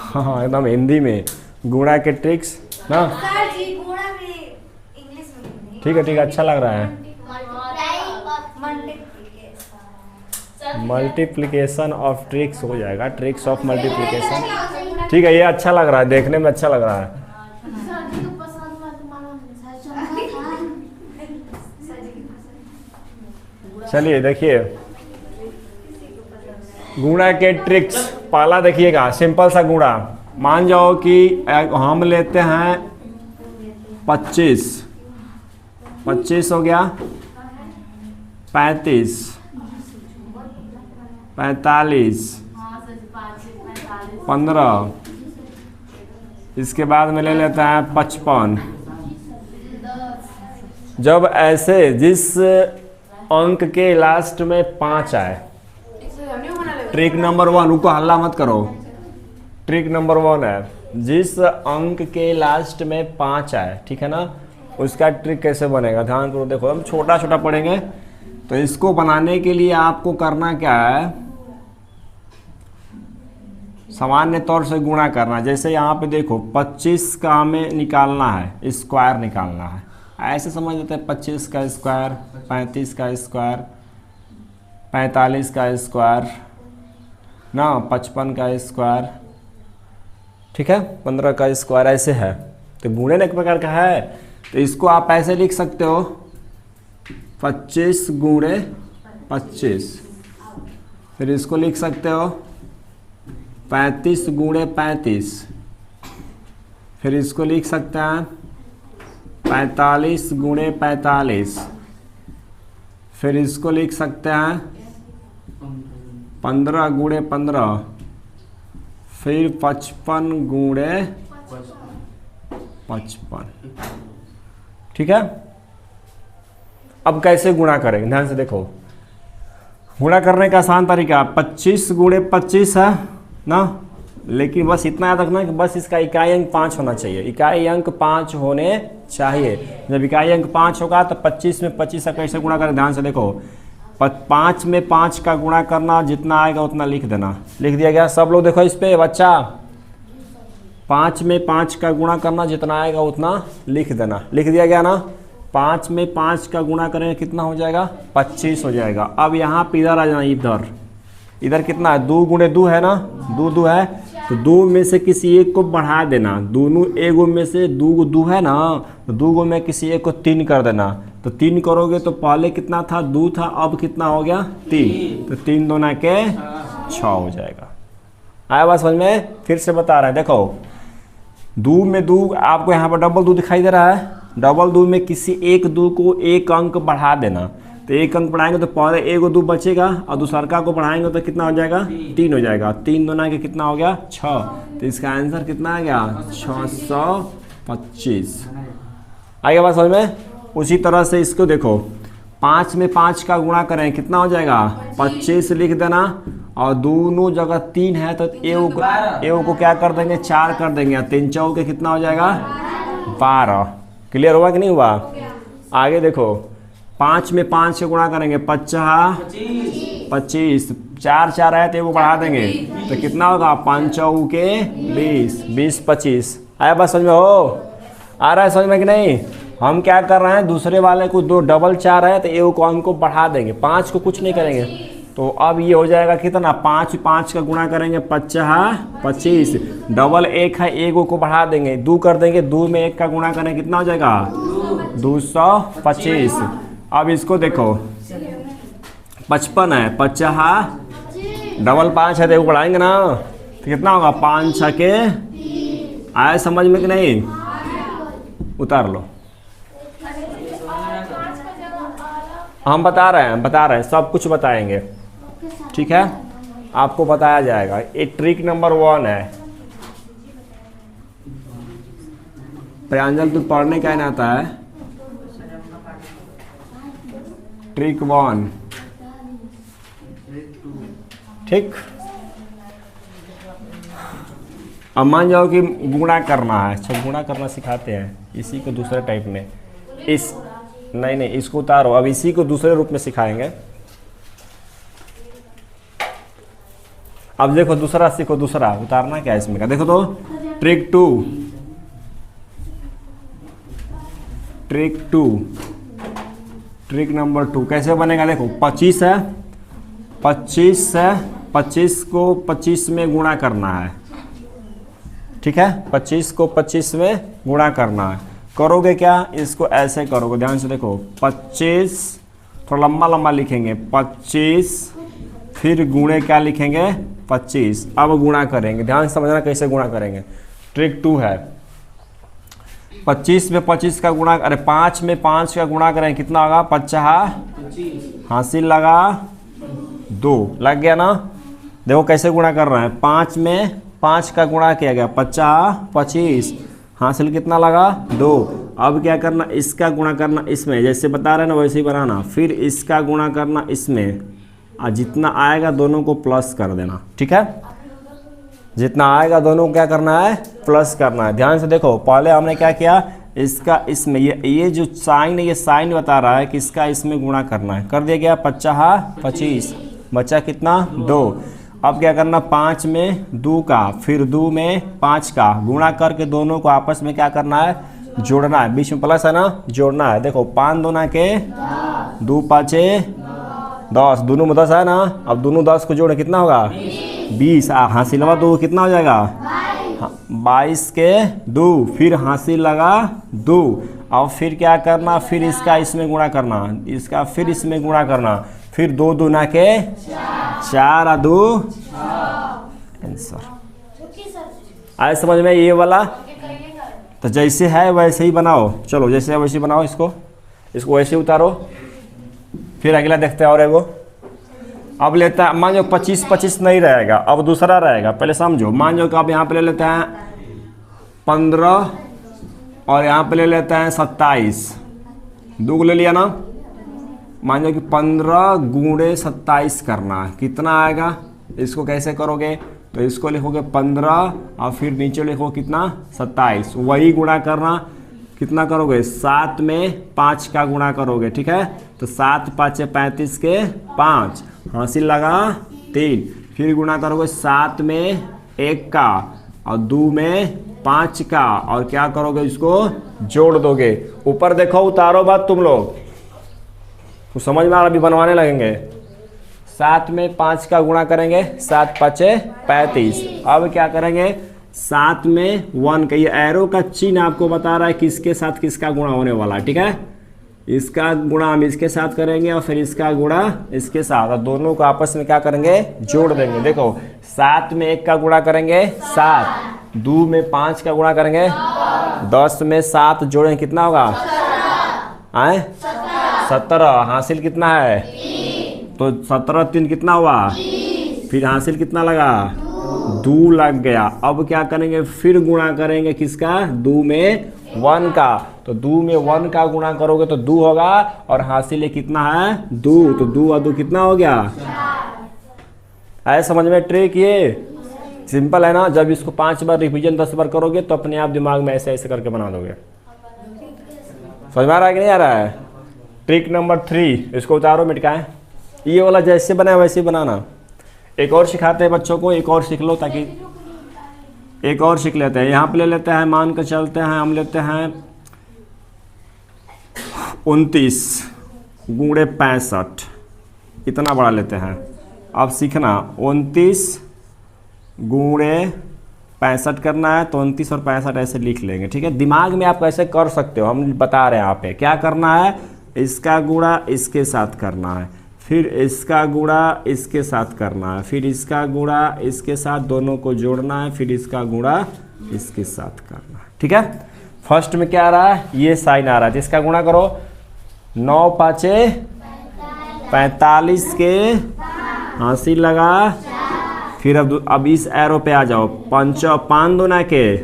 हाँ एकदम हिंदी में गुणा के ट्रिक्स ना। सर जी गुणा भी इंग्लिश में नहीं। ठीक है अच्छा लग रहा है। मल्टीप्लिकेशन ऑफ ट्रिक्स हो जाएगा, ट्रिक्स ऑफ मल्टीप्लिकेशन। ठीक है ये अच्छा लग रहा है, देखने में अच्छा लग रहा है। चलिए देखिए गुणा के ट्रिक्स। पहला देखिएगा सिंपल सा गुणा। मान जाओ कि हम लेते हैं 25, 25 हो गया, 35, 45, 15, इसके बाद में ले लेते हैं 55। जब ऐसे जिस अंक के लास्ट में 5 आए, ट्रिक नंबर 1, रुको हल्ला मत करो। ट्रिक नंबर 1 है जिस अंक के लास्ट में 5 आए, ठीक है ना, उसका ट्रिक कैसे बनेगा ध्यान करो। देखो हम छोटा छोटा पढ़ेंगे, तो इसको बनाने के लिए आपको करना क्या है, सामान्य तौर से गुणा करना। जैसे यहाँ पे देखो 25 का हमें निकालना है, स्क्वायर निकालना है, ऐसे समझ लेते हैं 25 का स्क्वायर, 35 का स्क्वायर, 45 का स्क्वायर ना, 55 का स्क्वायर, ठीक है, 15 का स्क्वायर, ऐसे है। तो गुणन एक प्रकार का है, तो इसको आप ऐसे लिख सकते हो 25 गुणे 25। फिर इसको लिख सकते हो 35 गुणे 35। फिर इसको लिख सकते हैं 45 गुणे 45। फिर इसको लिख सकते हैं 15 गुणे 15। फिर 55 गुणे 55। ठीक है। अब कैसे गुणा करेंगे ध्यान से देखो। गुणा करने का आसान तरीका 25 गुणे 25 है ना, लेकिन बस इतना याद रखना कि बस इसका इकाई अंक 5 होना चाहिए। इकाई अंक 5 होने चाहिए। जब इकाई अंक 5 होगा तो 25 में 25 का कैसे गुणा करें ध्यान से देखो। 5 में 5 का गुणा करना, जितना आएगा उतना लिख देना। लिख दिया गया। सब लोग देखो इस पे बच्चा, 5 में 5 का गुणा करना, जितना आएगा उतना लिख देना। लिख दिया गया ना। 5 में 5 का गुणा करेंगे कितना हो जाएगा, 25 हो जाएगा। अब यहाँ पे इधर आ जाना, इधर इधर कितना है, 2 गुणे 2 है ना, 2 2 है, तो 2 में से किसी एक को बढ़ा देना। दोनों एगो में से 2 2 है ना, तो 2 गो में किसी एक को 3 कर देना। तो 3 करोगे तो पहले कितना था, 2 था, अब कितना हो गया 3। तो 3 दूना के 6 हो जाएगा। आया बात समझ में। फिर से बता रहे हैं देखो, 2 में 2 आपको यहाँ पर डबल 2 दिखाई दे रहा है। डबल 2 में किसी एक 2 को एक अंक बढ़ा देना। तो एक अंक बढ़ाएंगे तो पहले एगो 2 बचेगा, और दूसरा को बढ़ाएंगे तो कितना हो जाएगा, 3 हो जाएगा। 3 दूना के कितना हो गया 6। तो इसका आंसर कितना आ गया 625। आगे बात समझ में। उसी तरह से इसको देखो, 5 में 5 का गुणा करें कितना हो जाएगा 25 लिख देना, और दोनों जगह 3 है तो एगो को क्या कर देंगे 4 कर देंगे। 3 चौक के कितना हो जाएगा 12। क्लियर हुआ कि नहीं हुआ। आगे देखो, 5 में 5 से गुणा करेंगे 25, 4 4 है तो एगो बढ़ा देंगे तो कितना होगा 5 चौके 20, 20 25। आया बात समझ में हो, आ रहा है समझ में कि नहीं। हम क्या कर रहे हैं, दूसरे वाले को 2 डबल 4 है तो एगो को अंक को बढ़ा देंगे, 5 को कुछ नहीं करेंगे। तो अब ये हो जाएगा कितना, 5 5 का गुणा करेंगे 50 25, डबल 1 है एगो को बढ़ा देंगे 2 कर देंगे, 2 में 1 का गुणा करें कितना हो जाएगा 225। अब इसको देखो, 55 है, 50 डबल 5 है तो एगो बढ़ाएंगे ना, तो कितना होगा 5 6 के। आया समझ में कि नहीं। उतार लो। हम बता रहे हैं सब कुछ बताएंगे, ठीक है, आपको बताया जाएगा। ये ट्रिक नंबर 1 है। प्रांजल तू पढ़ने का ना आता है। ट्रिक 1, ठीक। अब मान जाओ कि गुणा करना है। अच्छा गुणा करना सिखाते हैं इसी को दूसरे टाइप में। इस नहीं इसको उतारो, अब इसी को दूसरे रूप में सिखाएंगे। अब देखो दूसरा सीखो, दूसरा उतारना क्या है इसमें का, देखो तो ट्रिक 2, ट्रिक नंबर 2 कैसे बनेगा, देखो 25 है, 25 को 25 में गुणा करना है, ठीक है, 25 को 25 में गुणा करना है। करोगे क्या, इसको ऐसे करोगे, ध्यान से देखो, 25 थोड़ा लंबा लंबा लिखेंगे, 25 फिर गुणे क्या लिखेंगे 25, अब गुणा करेंगे, ध्यान से समझना कैसे गुणा करेंगे। ट्रिक 2 है, 25 में 25 का गुणा, अरे 5 में 5 का गुणा करें कितना होगा, 50 हासिल लगा 2, लग गया ना। देखो कैसे गुणा कर रहे हैं, 5 में 5 का गुणा किया गया, 50 25 हासिल कितना लगा 2। अब क्या करना, इसका गुणा करना इसमें, जैसे बता रहे हैं ना वैसे ही बनाना, फिर इसका गुणा करना इसमें, और जितना आएगा दोनों को प्लस कर देना, ठीक है, जितना आएगा दोनों को क्या करना है, प्लस करना है। ध्यान से देखो, पहले हमने क्या किया, इसका इसमें, ये जो साइन है, ये साइन बता रहा है कि इसका इसमें गुणा करना है, कर दिया गया, 50 25 बचा कितना 2। अब क्या करना, 5 में 2 का, फिर 2 में 5 का गुणा करके दोनों को आपस में क्या करना है, जोड़ना है, बीच में प्लस है ना, जोड़ना है। देखो 5 दूना के 2 5 10, दोनों में 10 है ना, अब दोनों 10 को जोड़े कितना होगा 20, हासिल लगा 2 कितना हो जाएगा 22 के 2, फिर हासिल लगा 2। अब फिर क्या करना, फिर इसका इसमें गुणा करना, इसका फिर इसमें गुणा करना, फिर 2 दूना के 4 2 आंसर। आए समझ में ये वाला, तो जैसे है वैसे ही बनाओ, चलो जैसे है वैसे ही बनाओ, इसको वैसे ही उतारो, फिर अगला देखते हैं और एगो। अब लेता है, मान लो 25 25 नहीं रहेगा, अब दूसरा रहेगा, पहले समझो। मान लो कि अब यहाँ पे ले लेते हैं 15 और यहाँ पे ले लेते हैं 27, 2 को ले लिया ना। मान लो कि 15 गुणे 27 करना है, कितना आएगा, इसको कैसे करोगे, तो इसको लिखोगे 15 और फिर नीचे लिखो कितना 27, वही गुणा करना, कितना करोगे 7 में 5 का गुणा करोगे, ठीक है, तो 7 5 35 के 5 हासिल लगा 3, फिर गुणा करोगे 7 में 1 का और 2 में 5 का, और क्या करोगे, इसको जोड़ दोगे। ऊपर देखो, उतारो बात तुम लोग, तो समझ में आ रहा, अभी बनवाने लगेंगे। 7 में 5 का गुणा करेंगे, 7 5 35। अब क्या करेंगे, 7 में 1 का, ये एरो का चिन्ह आपको बता रहा है किसके साथ किसका गुणा होने वाला है, ठीक है, इसका गुणा हम इसके साथ करेंगे और फिर इसका गुणा इसके साथ, और दोनों को आपस में क्या करेंगे, जोड़ देंगे। देखो 7 में 1 का गुणा करेंगे 7, 2 में 5 का गुणा करेंगे 10 में 7 जोड़ेंगे कितना होगा, आए 17, हासिल कितना है, तो 17 3 कितना हुआ, फिर हासिल कितना लगा 2 लग गया। अब क्या करेंगे, फिर गुणा करेंगे किसका, 2 में 1 का, तो 2 में 1 का गुणा करोगे तो 2 होगा, और हासिल ये कितना है 2, तो 2 और 2 कितना हो गया, आए समझ में ट्रिक। ये सिंपल है ना, जब इसको 5 बार रिवीजन 10 बार करोगे तो अपने आप दिमाग में ऐसे ऐसे करके बना दोगे। समझ में आ रहा है कि नहीं आ रहा है। ट्रिक नंबर 3, इसको उतारो मिटकाएं, ये वाला जैसे बना है वैसे ही बनाना। एक और सिखाते हैं बच्चों को, एक और सीख लो, ताकि एक और सीख लेते हैं। यहाँ पे ले लेते हैं, मान कर चलते हैं, हम लेते हैं 29 गुणे 65, इतना बड़ा लेते हैं। अब सीखना 29 गुणे 65 करना है, तो 29 और 65 ऐसे लिख लेंगे, ठीक है। दिमाग में आप कैसे कर सकते हो, हम बता रहे हैं यहाँ पे क्या करना है, इसका गुणा इसके साथ करना है, फिर इसका गुणा इसके साथ करना है, फिर इसका गुणा इसके साथ, दोनों को जोड़ना है, फिर इसका गुणा इसके साथ करना है, ठीक है। फर्स्ट में क्या आ रहा है, ये साइन आ रहा है, तो इसका गुणा करो, 9 5 45 के हासिल लगा, फिर अब इस एरो पे आ जाओ, 5 दूना के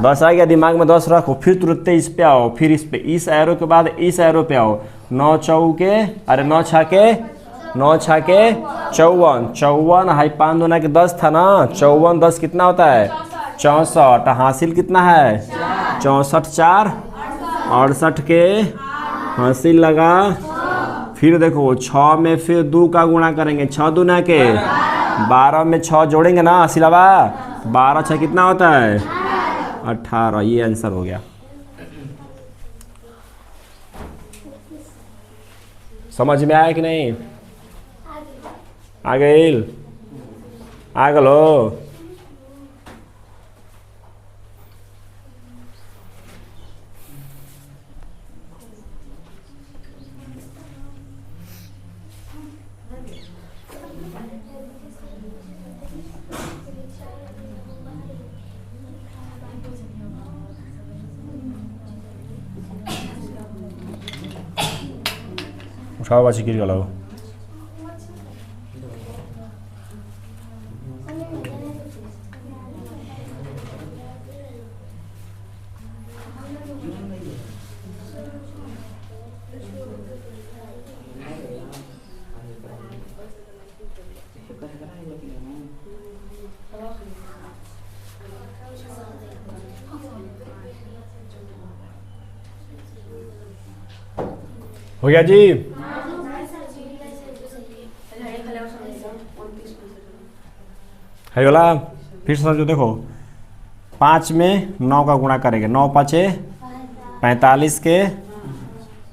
10 आ गया, दिमाग में 10 रखो, फिर तुरंत इस पे आओ, फिर इस पे, इस एरो के बाद इस एरो पे आओ, 9 चौके, अरे 9 छाके 54, हाई 5 दूना के 10 था ना, 54 10 कितना होता है 64, हासिल कितना है 64 4 68 के हासिल लगा, फिर देखो 6 में फिर 2 का गुणा करेंगे, 6 दूना के 12 में 6 जोड़ेंगे ना सिलावा, 12 6 कितना होता है 18। ये आंसर हो गया। समझ में आया कि नहीं? आ गई? आ गलो? उठाओ बाची गिर गलो। हो गया जी? है वाला? फिर से समझो, देखो 5 में 9 का गुणा करेंगे, 9 5 45 के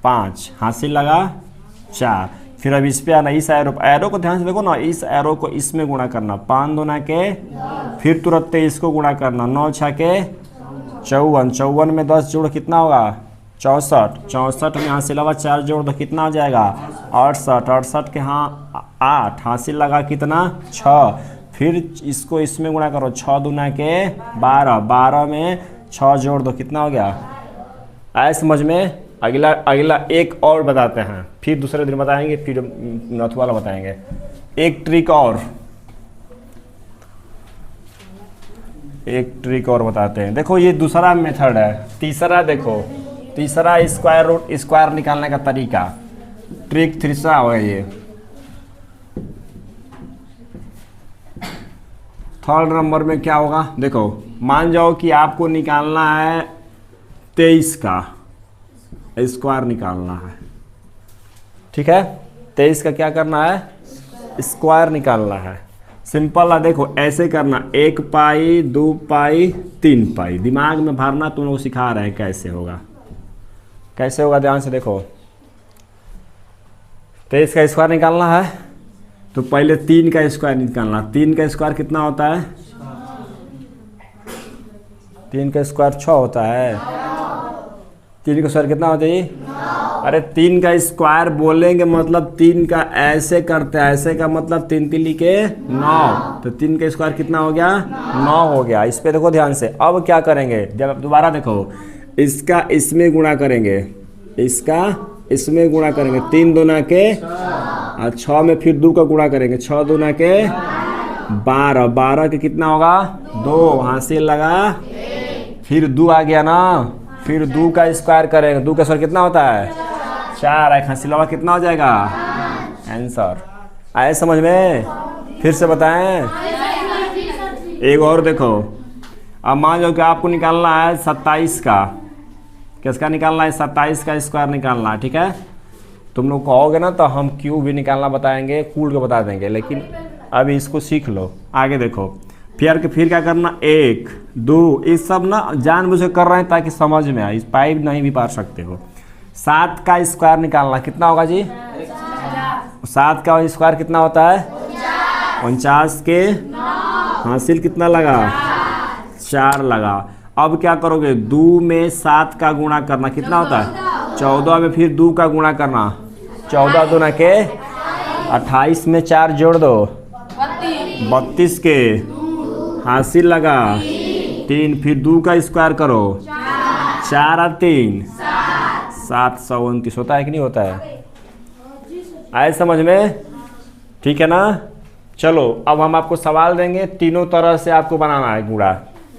5 हासिल लगा 4। फिर अब इस पे आना, इस एरो को ध्यान से देखो ना, इस एरो को इसमें गुणा करना, 5 दूना के, फिर तुरंत इसको गुणा करना, 9 6 के 54, 54 में 10 जोड़ कितना होगा 64, 64 में हासिल लगा 4 जोड़ तो कितना हो जाएगा 68, 68 के हाँ 8 हासिल लगा कितना 6। फिर इसको इसमें गुणा करो, 6 दूना के 12, 12 में 6 जोड़ दो कितना हो गया। आए समझ में? अगला एक और बताते हैं, फिर दूसरे दिन बताएंगे, फिर नौथ वाला बताएंगे। एक ट्रिक और बताते हैं। देखो ये दूसरा मेथड है। तीसरा देखो, तीसरा स्क्वायर रूट स्क्वायर निकालने का तरीका, ट्रिक तीसरा होगा ये। थर्ड नंबर में क्या होगा, देखो मान जाओ कि आपको निकालना है 23 का स्क्वायर निकालना है, ठीक है। 23 का क्या करना है, स्क्वायर निकालना है। सिंपल है, देखो ऐसे करना, 1 पाई 2 पाई 3 पाई, दिमाग में भरना, तुम लोग सिखा रहे हैं कैसे होगा, कैसे होगा ध्यान से देखो। 23 का स्क्वायर निकालना है तो पहले 3 का स्क्वायर निकालना। 3 का स्क्वायर कितना होता है, 3 का स्क्वायर 6 होता है। 3 का स्क्वायर कितना होता है, अरे 3 का स्क्वायर बोलेंगे मतलब 3 का ऐसे करते हैं, ऐसे का मतलब 3 3 के 9, तो 3 का स्क्वायर कितना हो गया 9 हो गया। इस पे देखो ध्यान से। अब क्या करेंगे, जब दोबारा देखो, इसका इसमें गुणा करेंगे, इसका इसमें गुणा करेंगे, 3 दूना के और 6 में फिर 2 का गुणा करेंगे, 6 दूना के 12, 12 के कितना होगा 2 हासिल लगा, फिर 2 आ गया ना, फिर 2 का स्क्वायर करेंगे, 2 का स्क्वायर कितना होता है 4, एक हासिल लगा कितना हो जाएगा आंसर। आए समझ में? फिर से बताएं। एक और देखो, अब मान लो कि आपको निकालना है 27 का, किसका निकालना है 27 का स्क्वायर निकालना है, ठीक है। तुम लोग कहोगे ना तो हम क्यूब भी निकालना बताएंगे, कूट के बता देंगे, लेकिन अभी इसको सीख लो। आगे देखो, फिर क्या करना, 1 2 इस सब ना जानबूझ के कर रहे हैं ताकि समझ में आए, इस पाइप नहीं भी पार सकते हो। 7 का स्क्वायर निकालना कितना होगा जी, 7 का स्क्वायर कितना होता है 49 के हासिल कितना लगा 4 लगा। अब क्या करोगे, 2 में 7 का गुणा करना कितना होता है 14 में फिर 2 का गुणा करना, 14 दूना के 28 में 4 जोड़ दो 32 के हासिल लगा 3, फिर 2 का स्क्वायर करो, 4 और 3 729 होता है कि नहीं होता है। आए समझ में? ठीक है ना। चलो अब हम आपको सवाल देंगे, तीनों तरह से आपको बनाना है गुणा।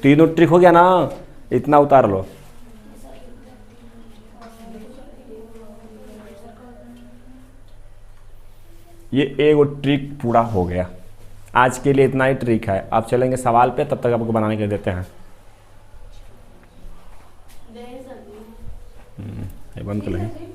तीनों ट्रिक हो गया ना, इतना उतार लो। ये एक ट्रिक पूरा हो गया। आज के लिए इतना ही ट्रिक है। आप चलेंगे सवाल पे, तब तक आपको बनाने के लिए देते हैं। ये बंद कर लेंगे।